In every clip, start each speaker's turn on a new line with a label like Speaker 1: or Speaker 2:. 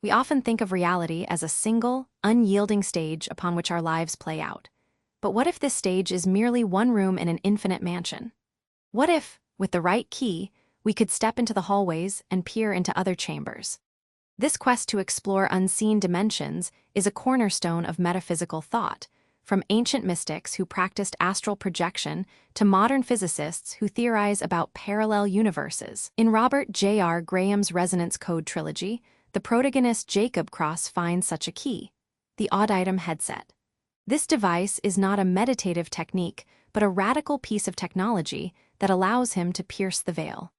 Speaker 1: We often think of reality as a single, unyielding stage upon which our lives play out. But what if this stage is merely one room in an infinite mansion? What if, with the right key, we could step into the hallways and peer into other chambers? This quest to explore unseen dimensions is a cornerstone of metaphysical thought, from ancient mystics who practiced astral projection to modern physicists who theorize about parallel universes. In Robert J.R. Graham's Resonance Code trilogy, the protagonist Jacob Cross finds such a key: the Auditum headset. This device is not a meditative technique, but a radical piece of technology that allows him to pierce the veil.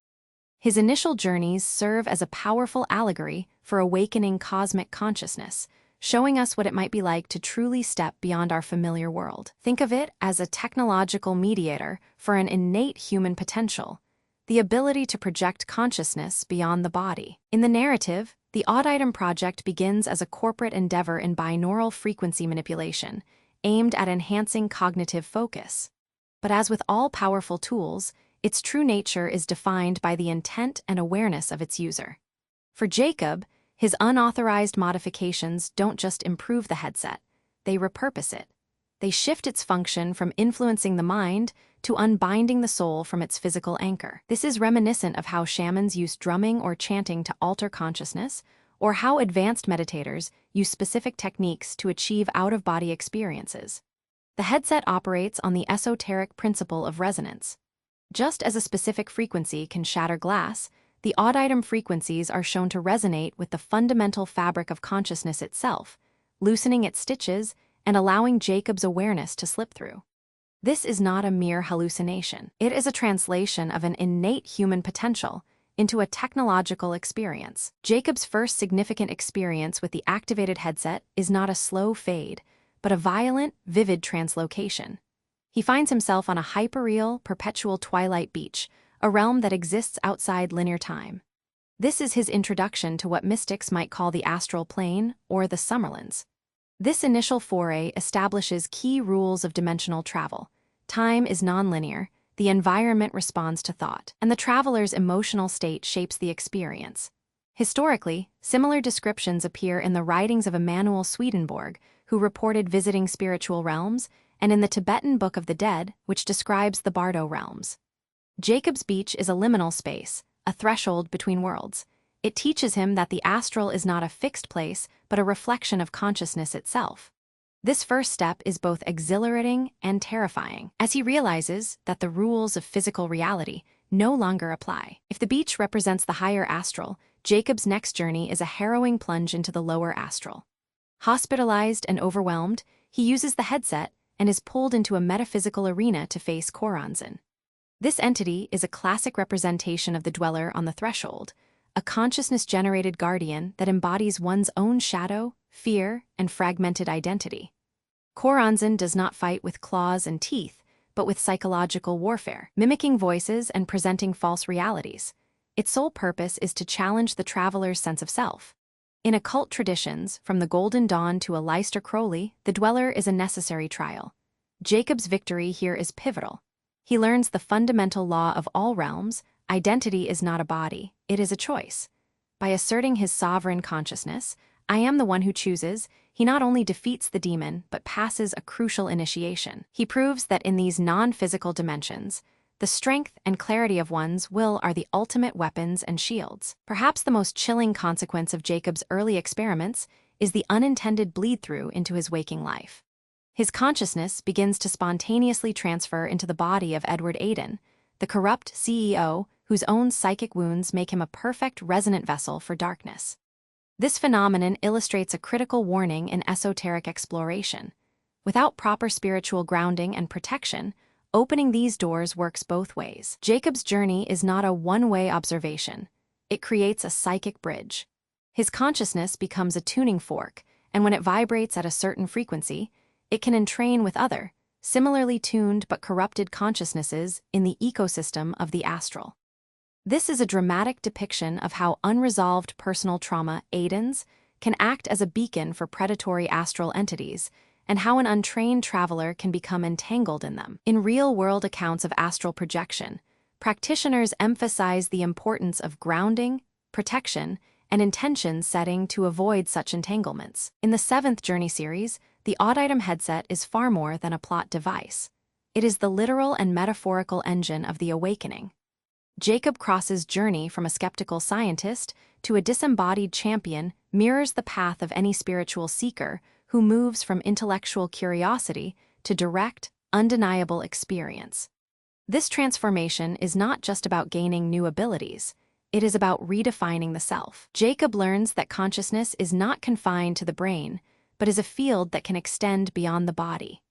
Speaker 1: His initial journeys serve as a powerful allegory for awakening cosmic consciousness, showing us what it might be like to truly step beyond our familiar world. Think of it as a technological mediator for an innate human potential, the ability to project consciousness beyond the body. In the narrative, the Auditum project begins as a corporate endeavor in binaural frequency manipulation, aimed at enhancing cognitive focus. But as with all powerful tools, its true nature is defined by the intent and awareness of its user. For Jacob, his unauthorized modifications don't just improve the headset, they repurpose it. They shift its function from influencing the mind to unbinding the soul from its physical anchor. This is reminiscent of how shamans use drumming or chanting to alter consciousness, or how advanced meditators use specific techniques to achieve out-of-body experiences. The headset operates on the esoteric principle of resonance. Just as a specific frequency can shatter glass, the Auditum frequencies are shown to resonate with the fundamental fabric of consciousness itself, loosening its stitches and allowing Jacob's awareness to slip through. This is not a mere hallucination. It is a translation of an innate human potential into a technological experience. Jacob's first significant experience with the activated headset is not a slow fade, but a violent, vivid translocation. He finds himself on a hyperreal, perpetual Twilight Beach, a realm that exists outside linear time. This is his introduction to what mystics might call the astral plane or the Summerlands. This initial foray establishes key rules of dimensional travel. Time is nonlinear, the environment responds to thought, and the traveler's emotional state shapes the experience. Historically, similar descriptions appear in the writings of Emanuel Swedenborg, who reported visiting spiritual realms, and in the Tibetan Book of the Dead, which describes the Bardo realms. Jacob's Beach is a liminal space, a threshold between worlds. It teaches him that the astral is not a fixed place, but a reflection of consciousness itself. This first step is both exhilarating and terrifying, as he realizes that the rules of physical reality no longer apply. If the beach represents the higher astral, Jacob's next journey is a harrowing plunge into the lower astral. Hospitalized and overwhelmed, he uses the headset and is pulled into a metaphysical arena to face Choronzon. This entity is a classic representation of the dweller on the threshold, a consciousness-generated guardian that embodies one's own shadow, fear, and fragmented identity. Choronzon does not fight with claws and teeth, but with psychological warfare, mimicking voices and presenting false realities. Its sole purpose is to challenge the traveler's sense of self. In occult traditions, from the Golden Dawn to Aleister Crowley, the dweller is a necessary trial. Jacob's victory here is pivotal. He learns the fundamental law of all realms: identity is not a body, it is a choice. By asserting his sovereign consciousness, I am the one who chooses, he not only defeats the demon, but passes a crucial initiation. He proves that in these non-physical dimensions, the strength and clarity of one's will are the ultimate weapons and shields. Perhaps the most chilling consequence of Jacob's early experiments is the unintended bleed-through into his waking life. His consciousness begins to spontaneously transfer into the body of Edward Aden, the corrupt CEO whose own psychic wounds make him a perfect resonant vessel for darkness. This phenomenon illustrates a critical warning in esoteric exploration. Without proper spiritual grounding and protection, opening these doors works both ways. Jacob's journey is not a one-way observation. It creates a psychic bridge. His consciousness becomes a tuning fork, and when it vibrates at a certain frequency, it can entrain with other, similarly tuned but corrupted consciousnesses in the ecosystem of the astral. This is a dramatic depiction of how unresolved personal trauma, Aden's, can act as a beacon for predatory astral entities, and how an untrained traveler can become entangled in them. In real-world accounts of astral projection, practitioners emphasize the importance of grounding, protection, and intention setting to avoid such entanglements. In the 7th Journey series, the Auditum headset is far more than a plot device. It is the literal and metaphorical engine of the awakening. Jacob Cross's journey from a skeptical scientist to a disembodied champion mirrors the path of any spiritual seeker who moves from intellectual curiosity to direct, undeniable experience. This transformation is not just about gaining new abilities. It is about redefining the self. Jacob learns that consciousness is not confined to the brain, but is a field that can extend beyond the body.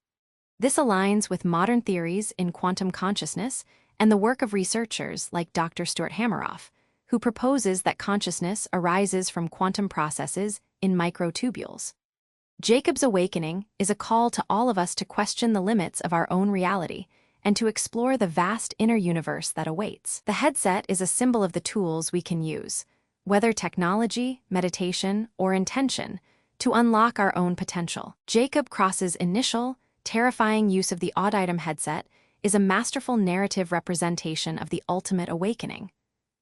Speaker 1: This aligns with modern theories in quantum consciousness and the work of researchers like Dr. Stuart Hameroff, who proposes that consciousness arises from quantum processes in microtubules. Jacob's awakening is a call to all of us to question the limits of our own reality and to explore the vast inner universe that awaits. The headset is a symbol of the tools we can use, whether technology, meditation, or intention, to unlock our own potential. Jacob Cross's initial, terrifying use of the Auditum headset is a masterful narrative representation of the ultimate awakening.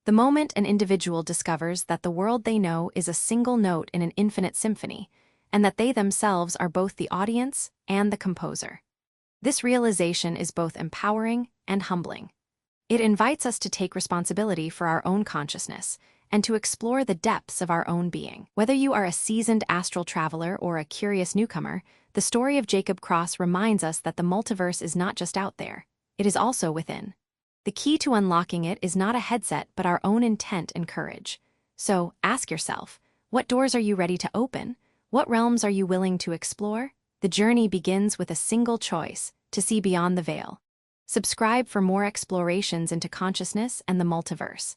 Speaker 1: The moment an individual discovers that the world they know is a single note in an infinite symphony, and that they themselves are both the audience and the composer. This realization is both empowering and humbling. It invites us to take responsibility for our own consciousness and to explore the depths of our own being. Whether you are a seasoned astral traveler or a curious newcomer, the story of Jacob Cross reminds us that the multiverse is not just out there, it is also within. The key to unlocking it is not a headset but our own intent and courage. So, ask yourself, what doors are you ready to open? What realms are you willing to explore? The journey begins with a single choice: to see beyond the veil. Subscribe for more explorations into consciousness and the multiverse.